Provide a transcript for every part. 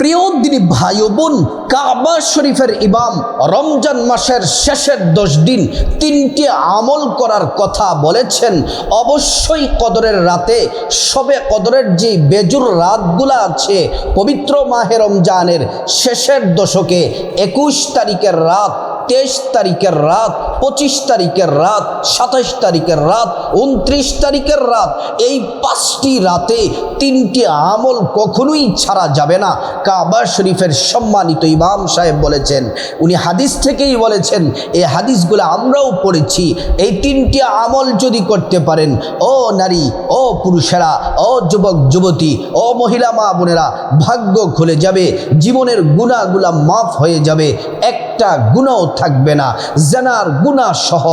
প্রিয় দিনী ভাই ও বোন, কাবা শরীফের ইমাম রমজান মাসের শেষের 10 দিন 3টি আমল করার কথা বলেছেন। অবশ্যই কদরের রাতে, শবে কদরের যে বেজুর রাতগুলো আছে, পবিত্র মাহে রমজানের শেষের দশকে 21 তারিখের রাত, 23 তারিখের রাত, 25 তারিখের রাত, 27 তারিখের রাত, 29 তারিখের রাত, এই 5টি রাতে 3টি আমল কখনোই ছাড়া যাবে না। কাবা শরীফের সম্মানিত ইমাম সাহেব বলেছেন, উনি হাদিস থেকেই বলেছেন, এই হাদিসগুলো আমরাও পড়েছি। এই 3টি আমল যদি করতে পারেন, ও নারী, ও পুরুষেরা, ও যুবক যুবতী, ও মহিলা মা বোনেরা, ভাগ্য খুলে যাবে, জীবনের গুনাহগুলা মাফ হয়ে যাবে, একটা গুনাহ থাকবে না। জানার গুনাহ সহ,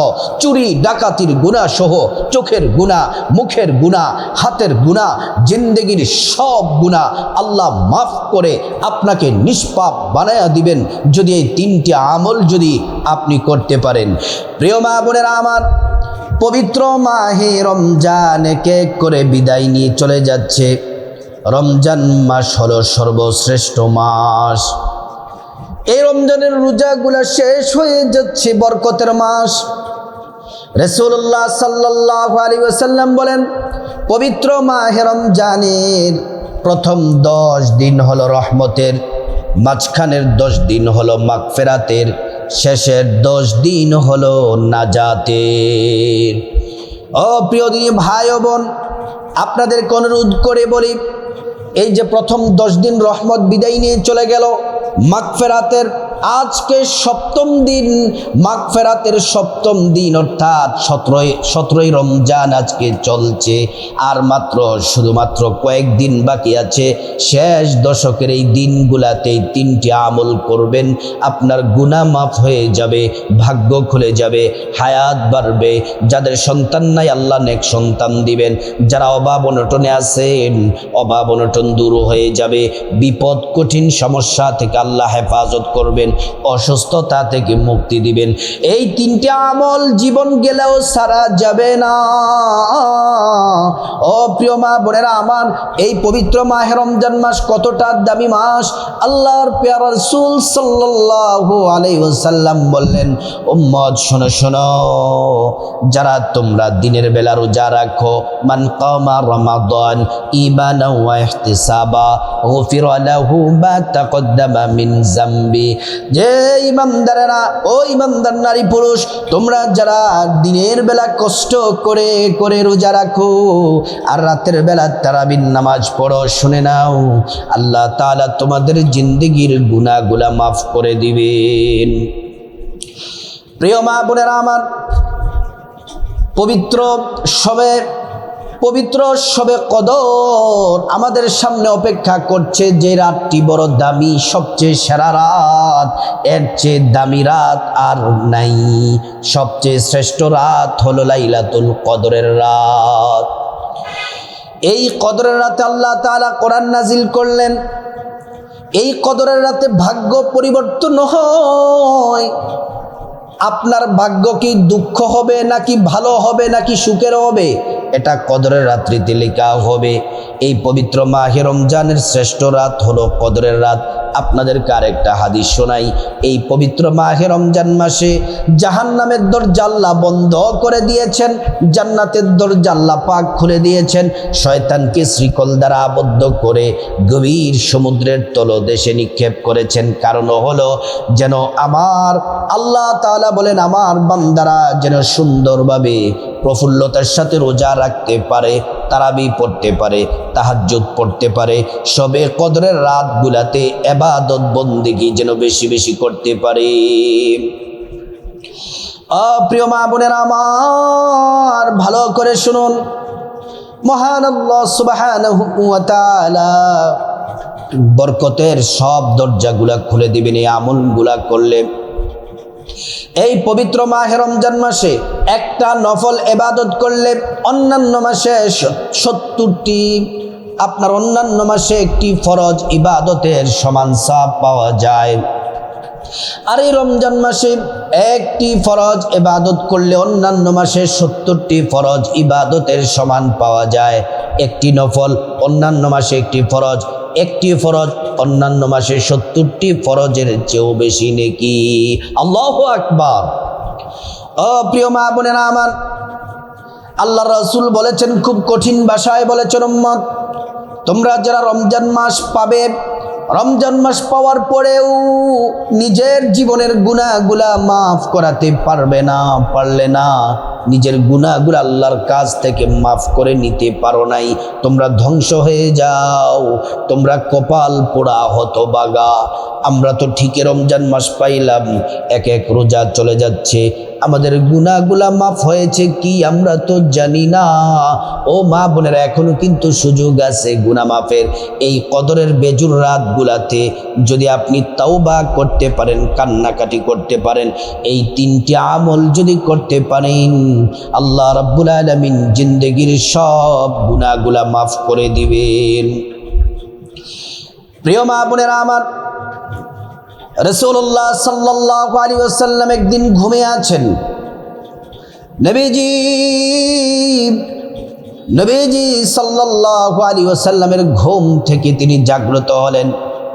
চুরি ডাকাতির গুনাহ সহ, চোখের গুনাহ, মুখের গুনাহ, হাতের গুনাহ, জিন্দেগির সব গুনাহ আল্লাহ মাফ করে আপনাকে নিষ্পাপ বানায়া দিবেন যদি এই 3টি আমল যদি আপনি করতে পারেন। প্রিয় মা বোনেরা আমার, পবিত্র মাহে রমজান এক করে বিদায় নিয়ে চলে যাচ্ছে। রমজান মাস হলো সর্বশ্রেষ্ঠ মাস। এই রমজানের রোজাগুলা শেষ হয়ে যাচ্ছে, বরকতের মাস। রাসূলুল্লাহ সাল্লাল্লাহু আলাইহি ওয়াসাল্লাম বলেন, পবিত্র মাহে রমজানের প্রথম 10 দিন হলো রহমতের, মাঝখানের 10 দিন হলো মাগফিরাতের, শেষের 10 দিন হলো নাজাতের। ও প্রিয় দিনী ভাই ও বোন, আপনাদেরকে অনুরোধ করে বলি, এই যে প্রথম 10 দিন রহমত বিদায় নিয়ে চলে গেল, মাগফিরাতের আজকে 7ম দিন, মাগফিরাতের 7ম দিন, অর্থাৎ 17ই রমজান আজকে চলছে। আর শুধুমাত্র কয়েকদিন বাকি আছে। শেষ দশকের এই দিনগুলাতে 3টি আমল করবেন, আপনার গুনাহ মাফ হয়ে যাবে, ভাগ্য খুলে যাবে, হায়াত বাড়বে। যাদের সন্তান নাই আল্লাহ নেক সন্তান দিবেন। যারা অভাব অনটনে আছেন, অভাব অনটন দূর হয়ে যাবে। বিপদ কঠিন সমস্যা থেকে আল্লাহ হেফাজত করবেন, অসুস্থতা থেকে মুক্তি দিবেন। এই 3টি আমল জীবন গেলেও সারা যাবে না। ও প্রিয় মা বোনেরা আমার, এই পবিত্র মাহে রমজান মাস কতটা দামি মাস। আল্লাহর প্যারা রাসূল সাল্লাল্লাহু আলাইহি ওয়াসাল্লাম বললেন, উম্মত শোনো শোনো, যারা তোমরা দিনের বেলা রোজা রাখো, মান কামা রমাদান ঈমানান ওয়া ইহতিসাবা গুফিরা লাহু মা তাকদ্দামা মিন যামবি। যে ইমানদারেরা, ও ইমানদার নারী পুরুষ, তোমরা যারা দিনের বেলা কষ্ট করে করে রোজা রাখো আর রাতের বেলা তারাবির নামাজ পড়ো, শুনে নাও, আল্লাহ তাআলা তোমাদের জিন্দেগির গুনাহগুলা মাফ করে দিবেন। প্রিয় মা বোনেরা আমার, পবিত্র শবে কদর আমাদের সামনে অপেক্ষা করছে। যে রাতটি বড় দামি, সবচেয়ে সেরা রাত, এর চেয়ে দামি রাত আর নাই। সবচেয়ে শ্রেষ্ঠ রাত হলো লাইলাতুল কদরের রাত। এই কদরের রাতে আল্লাহ তাআলা কোরআন নাজিল করলেন। এই কদরের রাতে ভাগ্য পরিবর্তন হয়। আপনার ভাগ্য কি দুঃখ হবে নাকি ভালো হবে নাকি সুখের হবে, এটা কদরের রাত্রিতে লেখা হবে। এই পবিত্র মাহে রমজানের শ্রেষ্ঠ রাত হলো কদরের রাত। আপনাদেরকে আরেকটা হাদিস শোনাই। এই পবিত্র মাহে রমজান মাসে জাহান্নামের দরজা আল্লাহ বন্ধ করে দিয়েছেন, জান্নাতের দরজা আল্লাহ পাক খুলে দিয়েছেন। শয়তানকে শিকল দ্বারা আবদ্ধ করে গভীর সমুদ্রের তলদেশে নিক্ষেপ করেছেন। কারণ হলো যেন আমার আল্লাহ তাআলা বলেন, আমার বান্দারা যেন সুন্দরভাবে প্রফুল্লতার সাথে রোজা রাখতে পারে, তারাবি পড়তে পারে, তাহাজ্জুদ পড়তে পারে, শবে কদরের রাতগুলাতে ইবাদত বন্দেগী যেন বেশি বেশি করতে পারে। প্রিয় মা বোনেরা আমার, ভালো করে শুনুন, মহান আল্লাহ সুবহানাহু ওয়া তাআলা বরকতের সব দরজাগুলা খুলে দিবেন এই আমলগুলা করলে। এই পবিত্র মাহে রমজান মাসে একটা নফল ইবাদত করলে অন্যান্য মাসে 70টি, আপনার অন্যান্য মাসে একটি ফরজ ইবাদতের সমান সওয়াব পাওয়া যায়। আর এই রমজান মাসে একটি ফরজ ইবাদত করলে অন্যান্য মাসে 70টি ফরজ ইবাদতের সমান পাওয়া যায়। একটি নফল অন্যান্য মাসে একটি ফরজ, একটি ফরজ অন্যান্য মাসে 70টি ফরজের চেয়েও বেশি নেকি। আল্লাহু আকবার। ও প্রিয় মা বোনেরা আমার, আল্লাহ রাসূল বলেছেন, খুব কঠিন ভাষায় বলেছেন, উম্মত তোমরা যারা রমজান মাস পাবে, রমজান মাস পাওয়ার পরেও নিজের জীবনের গুনাহগুলা মাফ করাতে পারলে না, নিজের গুনাহগুলো আল্লাহর কাছ থেকে মাফ করে নিতে পারো নাই, তোমরা ধ্বংস হয়ে যাও, তোমরা কপাল পোড়া হতভাগা। আমরা তো ঠিকই রমজান মাস পাইলাম, এক এক রোজা চলে যাচ্ছে, আমাদের গুনাহগুলা মাফ হয়েছে কি আমরা তো জানি না। ও মা বোনেরা, এখনো কিন্তু সুযোগ আছে গুনাহ মাফের। এই কদরের বেজুর রাতগুলাতে যদি আপনি তাওবা করতে পারেন, কান্নাকাটি করতে পারেন, এই 3টি আমল যদি করতে পারেন, আল্লাহ রাব্বুল আলামিন জিন্দেগির সব গুনাহগুলা মাফ করে দিবেন। প্রিয় মা বোনেরা আমার, রাসূলুল্লাহ সাল্লাল্লাহু আলাইহি ওয়াসাল্লাম একদিন ঘুমিয়ে আছেন। নবীজি সাল্লাল্লাহু আলাইহি ওয়াসাল্লামের ঘুম থেকে তিনি জাগ্রত হলেন।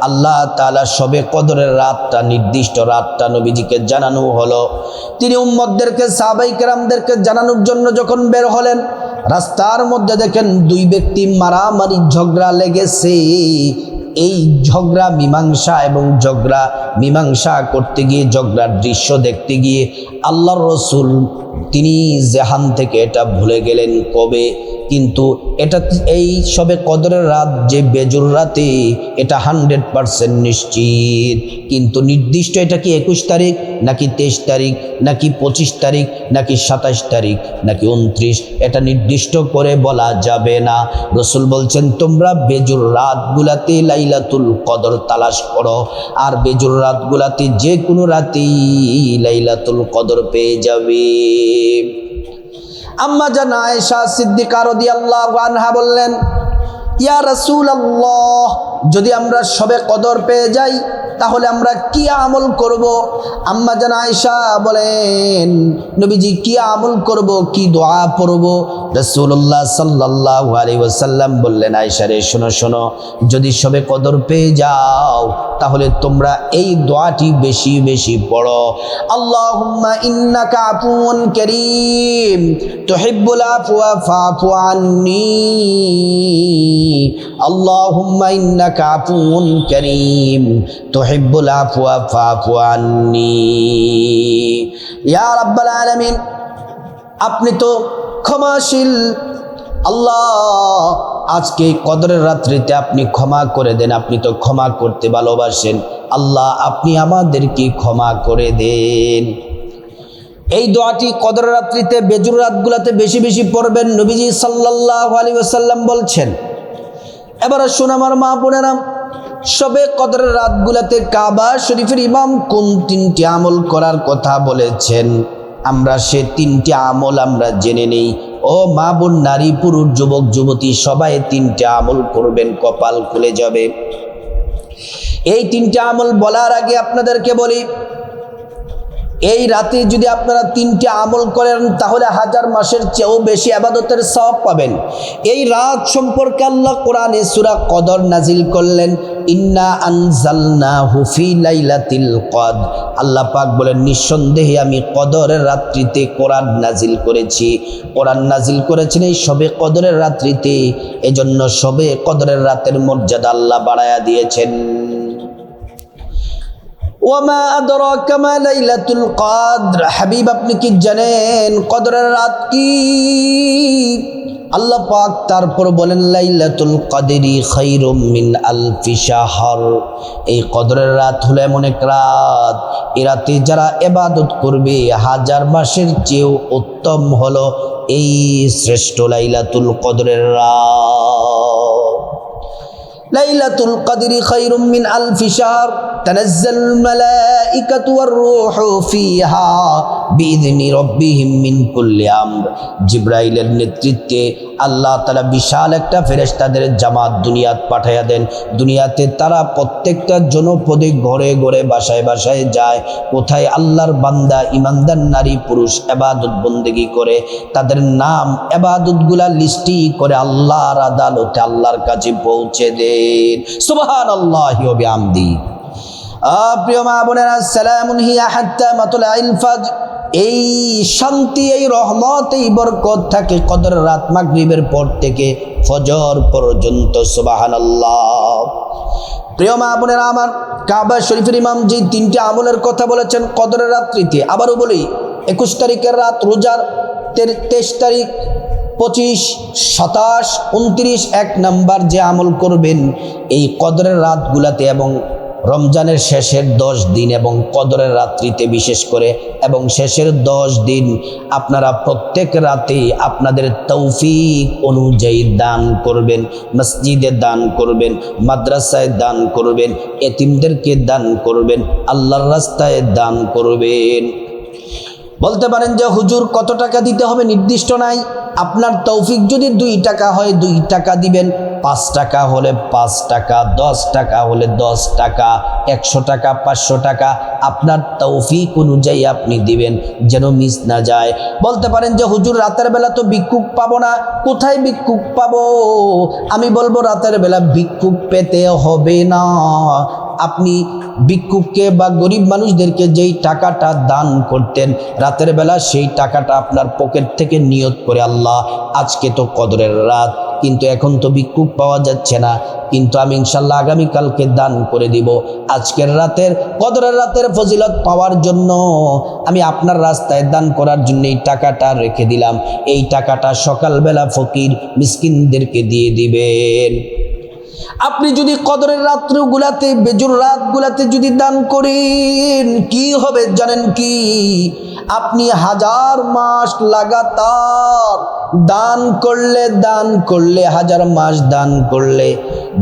আল্লাহ তাআলা শবে কদরের রাতটা, নির্দিষ্ট রাতটা নবীজিকে জানানো হলো। তিনি উম্মতদেরকে, সাহাবায়ে কেরামদেরকে জানানোর জন্য যখন বের হলেন, রাস্তার মধ্যে দেখেন 2 ব্যক্তি মারামারি ঝগড়া লেগেছে। এই ঝগড়া মীমাংসা করতে গিয়ে, ঝগড়ার দৃশ্য দেখতে গিয়ে আল্লাহর রাসূল তিনি জেহান থেকে এটা ভুলে গেলেন কবে, কিন্তু এটা এই সবে কদরের রাত যে বেজুর রাতে, এটা 100% নিশ্চিত। কিন্তু নির্দিষ্ট এটা কি 21 তারিখ নাকি 23 তারিখ নাকি 25 তারিখ নাকি 27 তারিখ নাকি 29, এটা নির্দিষ্ট করে বলা যাবে না। রাসূল বলছেন, তোমরা বেজুর রাতগুলাতে লাইলাতুল কদর তালাশ করো, আর বেজুর রাতগুলাতে যে কোনো রাতেই লাইলাতুল কদর পেয়ে যাবে। আম্মা জান আয়েশা সিদ্দিকা রাদিয়াল্লাহু আনহা বললেন, ইয়া রাসূলুল্লাহ, যদি আমরা শবে কদর পেয়ে যাই তাহলে আমরা কি আমল করব? আম্মা জান আয়েশা বলেন, নবীজি কি আমল করব, কি দোয়া পড়ব? রাসূলুল্লাহ সাল্লাল্লাহু আলাইহি ওয়াসাল্লাম বললেন, আয়েশা রে শোনো শোনো, যদি শবে কদর পেয়ে যাও তাহলে তোমরা এই দোয়াটি বেশি বেশি পড়ো। আল্লাহুম্মা ইন্নাকা আফুউন কারীম তুহিব্বুল আফওয়া ফাফু আন্নী। আল্লাহুম্মা ইন্নাকা আফুউন কারীম তুহিব্বুল আফওয়া ফাফু আন্নী। ইয়া রাব্বাল আলামিন, আপনি তো ক্ষমাশীল। আল্লাহ, আজকে কদরের রাত্রিতে আপনি ক্ষমা করে দেন, আপনি তো ক্ষমা করতে ভালোবাসেন। আল্লাহ, আপনি আমাদেরকে ক্ষমা করে দেন। এই দোয়াটি কদরের রাত্রিতে, বেজুর রাতগুলাতে বেশি বেশি পড়বেন, নবীজি সাল্লাল্লাহু আলাইহি ওয়াসাল্লাম বলছেন। এবার শুন আমার মা বোনেরা, শবে কদরের রাতগুলাতে কাবা শরীফের ইমাম কোন 3টি আমল করার কথা বলেছেন, আমরা সে 3টি আমল আমরা জেনে নেই। ও মা বোন, নারী পুরুষ, যুবক যুবতী সবাই 3টি আমল করবেন, কপাল খুলে যাবে। এই 3টি আমল বলার আগে আপনাদেরকে বলি, এই রাতে যদি আপনারা 3টি আমল করেন তাহলে 1000 মাসের চেয়েও বেশি ইবাদতের সওয়াব পাবেন। এই রাত সম্পর্কে আল্লাহ কোরআনে সূরা কদর নাজিল করলেন, ইন্না আনজালনাহু ফি লাইলাতিল কদর। আল্লাহ পাক বলেন, নিঃসন্দেহে আমি কদরের রাত্রিতে কোরআন নাজিল করেছি। কোরআন নাজিল করেছেন এই শবে কদরের রাত্রিতে, এজন্য শবে কদরের রাতের মর্যাদা আল্লাহ বাড়ায়া দিয়েছেন। ওয়ামা আদরাকা মা লাইলাতুল কদর, হাবিব আপনি কি জানেন কদরের রাত কি? আল্লাহ পাক তারপর বলেন, লাইলাতুল কদরি খায়রুম মিন আলফি শাহর। এই কদরের রাত হলো এমন এক রাত, এই রাতে যারা ইবাদত করবে 1000 মাসের চেয়েও উত্তম হলো এই শ্রেষ্ঠ লাইলাতুল কদরের রাত। লাইলাতুল কদরি খায়রুম মিন আলফি শাহর তানাজ্জালুল মালাইকাতু ওয়ার রূহু ফিহা বিইذনি রাব্বিহিম মিন কুল্লি আমর। জিবরাইলের নেতৃত্বে আল্লাহ তাআলা বিশাল একটা ফেরেশতাদের জামাত দুনিয়াত পাঠায়া দেন। দুনিয়াতে তারা প্রত্যেকটা জনপদে ঘরে ঘরে বাসায় বাসায় যায়। কোথায় আল্লাহর বান্দা ইমানদার নারী পুরুষ ইবাদত বন্দেগী করে, তাদের নাম ইবাদতগুলা লিস্টি করে আল্লাহর আদালতে আল্লাহর কাছে পৌঁছে দেন। সুবহানাল্লাহি ওয়া বিহামদি। প্রিয় মা বোনেরা, সালামুন হিয়া হাত্তা মাতলাইল ফাজর। এই শান্তি, এই রহমত, এই বরকত থাকে কদরের রাত মাগরিবের পর থেকে ফজর পর্যন্ত। সুবহানাল্লাহ। প্রিয় মা বোনেরা আমার, কাবা শরীফের ইমাম যে তিনটি আমলের কথা বলেছেন কদরের রাত্রিতে, আবারও বলি 21 তারিখের রাত রোজার, 23 তারিখ, 25, 27, 29, 1 নাম্বার যে আমল করবেন এই কদরের রাতগুলাতে এবং রমজানের শেষের 10 দিন এবং কদরের রাত্রিতে বিশেষ করে, এবং শেষের 10 দিন আপনারা প্রত্যেক রাতে আপনাদের তৌফিক অনুযায়ী দান করবেন। মসজিদে দান করবেন, মাদ্রাসায় দান করবেন, এতিমদেরকে দান করবেন, আল্লাহর রাস্তায় দান করবেন। বলতে পারেন যে হুজুর কত টাকা দিতে হবে নির্দিষ্ট নাই। আপনার তৌফিক যদি 2 টাকা হয় 2 টাকা দিবেন, 5 টাকা হলে 5 টাকা, 10 টাকা হলে 10 টাকা, 100 টাকা, 500 টাকা, আপনার তৌফিক অনুযায়ী আপনি দিবেন, যেন মিস না যায়। বলতে পারেন যে হুজুর রাতের বেলা তো ভিক্ষুক পাবো না, কোথায় ভিক্ষুক পাবো? আমি বলবো রাতের বেলা ভিক্ষুক পেতে হবে না। আপনি ভিক্ষুককে বা গরিব মানুষদেরকে যেই টাকাটা দান করতেন রাতের বেলা, সেই টাকাটা আপনার পকেট থেকে নিয়ত করে, আল্লাহ আজকে তো কদরের রাত, কিন্তু এখন তো ভিক্ষুক পাওয়া যাচ্ছে না, কিন্তু আমি ইনশাল্লাহ আগামীকালকে দান করে দিব। আজকের রাতের কদরের রাতের ফজিলত পাওয়ার জন্য আমি আপনার রাস্তায় দান করার জন্য এই টাকাটা রেখে দিলাম। এই টাকাটা সকালবেলা ফকির মিসকিনদেরকে দিয়ে দিবেন। আপনি যদি কদরের রাত্রগুলাতে, বেজুর রাতগুলাতে যদি দান করেন, কি হবে জানেন কি? আপনি 1000 মাস লাগাতার দান করলে 1000 মাস দান করলে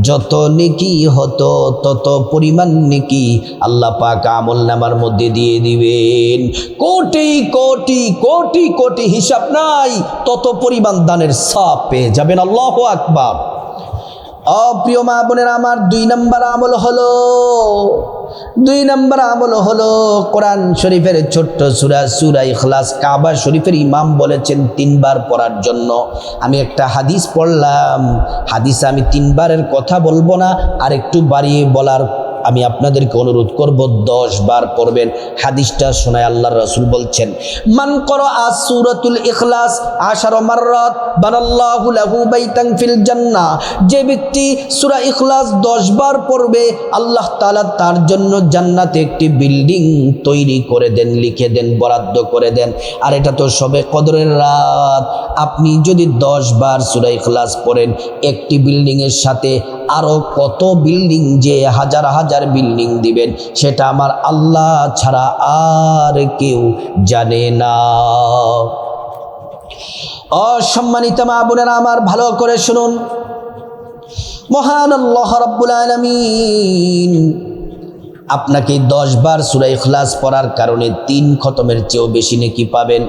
যত নেকি হতো তত পরিমাণ নেকি আল্লাহ পাক আমলনামার মধ্যে দিয়ে দিবেন। কোটি কোটি কোটি কোটি হিসাব নাই, তত পরিমাণ দানের সওয়াব পেয়ে যাবেন। আল্লাহু আকবার। প্রিয় মা বোনেরা আমার, 2 নম্বর আমল হলো কোরআন শরীফের ছোট্ট সূরা ইখলাস। কাবা শরীফের ইমাম বলেছেন 3 বার পড়ার জন্য। আমি একটা হাদিস পড়লাম, হাদিসে আমি 3 বারের কথা বলবো না, আর একটু বাড়িয়ে বলার আমি আপনাদেরকে অনুরোধ করব, 10 বার পড়বেন। হাদিসটা শোনায় আল্লাহর রাসূল বলছেন, মান করা সূরাতুল ইখলাস 10 মাররাত বানাল্লাহু লাহু বাইতান ফিল জান্নাহ। যে ব্যক্তি সূরা ইখলাস 10 বার পড়বে, আল্লাহ তাআলা তার জন্য জান্নাতে একটি বিল্ডিং তৈরি করে দেন, লিখে দেন, বরাদ্দ করে দেন। আর এটা তো সবে কদরের রাত। আপনি যদি 10 বার সূরা ইখলাস পড়েন, একটি বিল্ডিং এর সাথে আরো কত বিল্ডিং যে হাজার হাজার বিল্ডিং দিবেন, সেটা আমার আল্লাহ ছাড়া আর কেউ জানে না। সম্মানিত মা বোনেরা আমার, ভালো করে শুনুন, মহান আল্লাহ রাব্বুল আলামিন আপনাকে 10 বার সূরা ইখলাস পড়ার কারণে 3 খতমের চেয়েও বেশি নেকি পাবেন।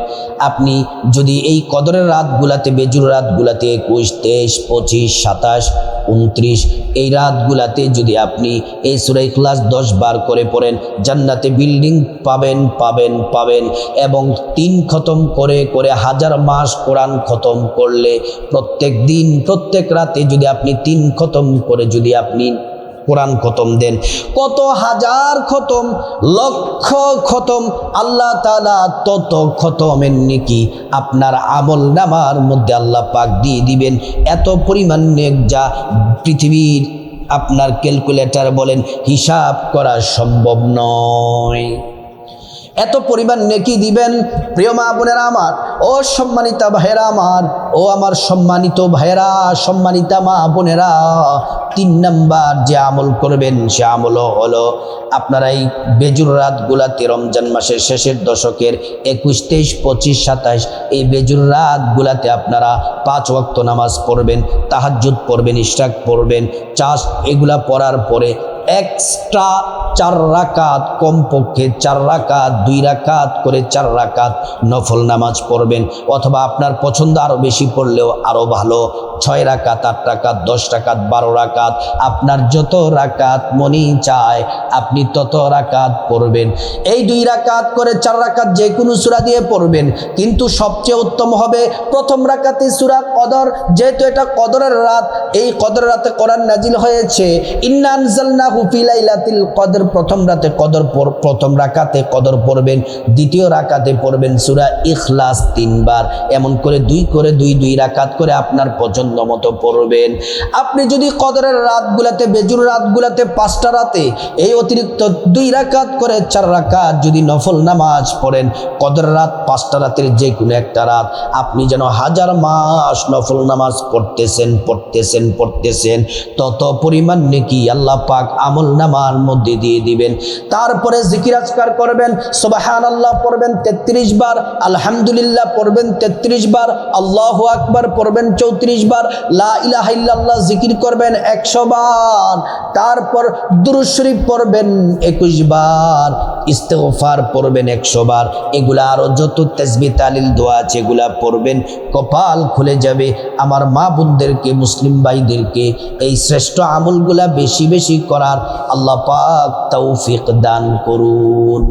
আপনি যদি এই কদরের রাতগুলাতে, বেজুর রাতগুলাতে 21, 23, 25, 27, 29 এই রাতগুলাতে যদি আপনি এই সূরা ইখলাস 10 বার করে পড়েন, জান্নাতে বিল্ডিং পাবেন। এবং 3 খতম করে করে 1000 মাস কোরআন খতম করলে, প্রত্যেক দিন প্রত্যেক রাতে যদি আপনি 3 খতম করে যদি আপনি কোরআন খতম দেন, কত হাজার খতম, লক্ষ খতম, আল্লাহ তাআলা তত খতমের নেকি আপনার আমলনামার মধ্যে আল্লাহ পাক দিয়ে দিবেন। এত পরিমাণ নেক যা পৃথিবীর আপনার ক্যালকুলেটর বলেন হিসাব করা সম্ভব নয়। এত পরিমাণ নেকি দিবেন। প্রিয় মা বোনেরা আমার, ও সম্মানিতা ভাইয়েরা আমার, ও আমার সম্মানিত ভাইয়েরা, সম্মানিতা মা বোনেরা, 3 নাম্বার যে আমল করবেন সে আমল হলো আপনারা এই বেজুর রাতগুলাতে রমজান মাসের শেষের দশকের 21, 23, 25, 27 এই বেজুর রাতগুলাতে আপনারা 5 ওয়াক্ত নামাজ পড়বেন, তাহাজ্জুদ পড়বেন, ইশরাক পড়বেন, চাষ এগুলা পড়ার পরে এক্সট্রা 4 রাকাত, কমপক্ষে 4 রাকাত, 2 রাকাত করে 4 রাকাত নফল নামাজ পড়বেন, অথবা আপনার পছন্দ আরও বেশি পড়লেও আরও ভালো, 6 রাকাত, 8 রাকাত, 10 রাকাত, 12 রাকাত, আপনার যত রাকাত মনে চায় আপনি তত রাকাত পড়বেন। এই 2 রাকাত করে 4 রাকাত যে কোনো সূরা দিয়ে পড়বেন, কিন্তু সবচেয়ে উত্তম হবে প্রথম রাকাতে সূরা কদর, যেহেতু এটা কদরের রাত, এই কদর রাতে কোরআন নাজিল হয়েছে। ইন্না আনজালনাহু ফি লাইলাতিল কদর, প্রথম রাতে কদর, প্রথম রাকাতে কদর পড়বেন, দ্বিতীয় রাকাতে পড়বেন সূরা ইখলাস 3 বার, এমন করে 2 রাকাত করে আপনার পছন্দ মতো পড়বেন। আপনি যদি কদরের রাতগুলাতে, বেজুর রাতগুলাতে 5টা রাতে এই অতিরিক্ত 2 রাকাত করে 4 রাকাত যদি নফল নামাজ পড়েন, কদরের রাত 5টা রাতের যে কোনো একটা রাত আপনি যেন 1000 মাস নফল নামাজ পড়তেছেন, তত পরিমাণ নেকি আল্লাহ পাক আমল নামার মধ্যে দিয়ে দিবেন। তারপরে জিকির আজকার করবেন, সুবহানাল্লাহ পড়বেন 33 বার, আলহামদুলিল্লাহ পড়বেন 33 বার, আল্লাহু আকবার পড়বেন 34 বার, লা ইলাহা ইল্লাল্লাহ জিকির করবেন 100 বার, তারপর দুরূদ শরীফ পড়বেন 21 বার, ইস্তেগফার পড়বেন 100 বার। এগুলা আরো যত তাসবিহ তাহলিল দোয়া আছে এগুলা পড়বেন, কপাল খুলে যাবে। আমার মা বোনদেরকে, মুসলিম ভাইদেরকে এই শ্রেষ্ঠ আমলগুলা বেশি বেশি করার আল্লাহ পাক তৌফিক দান করুন।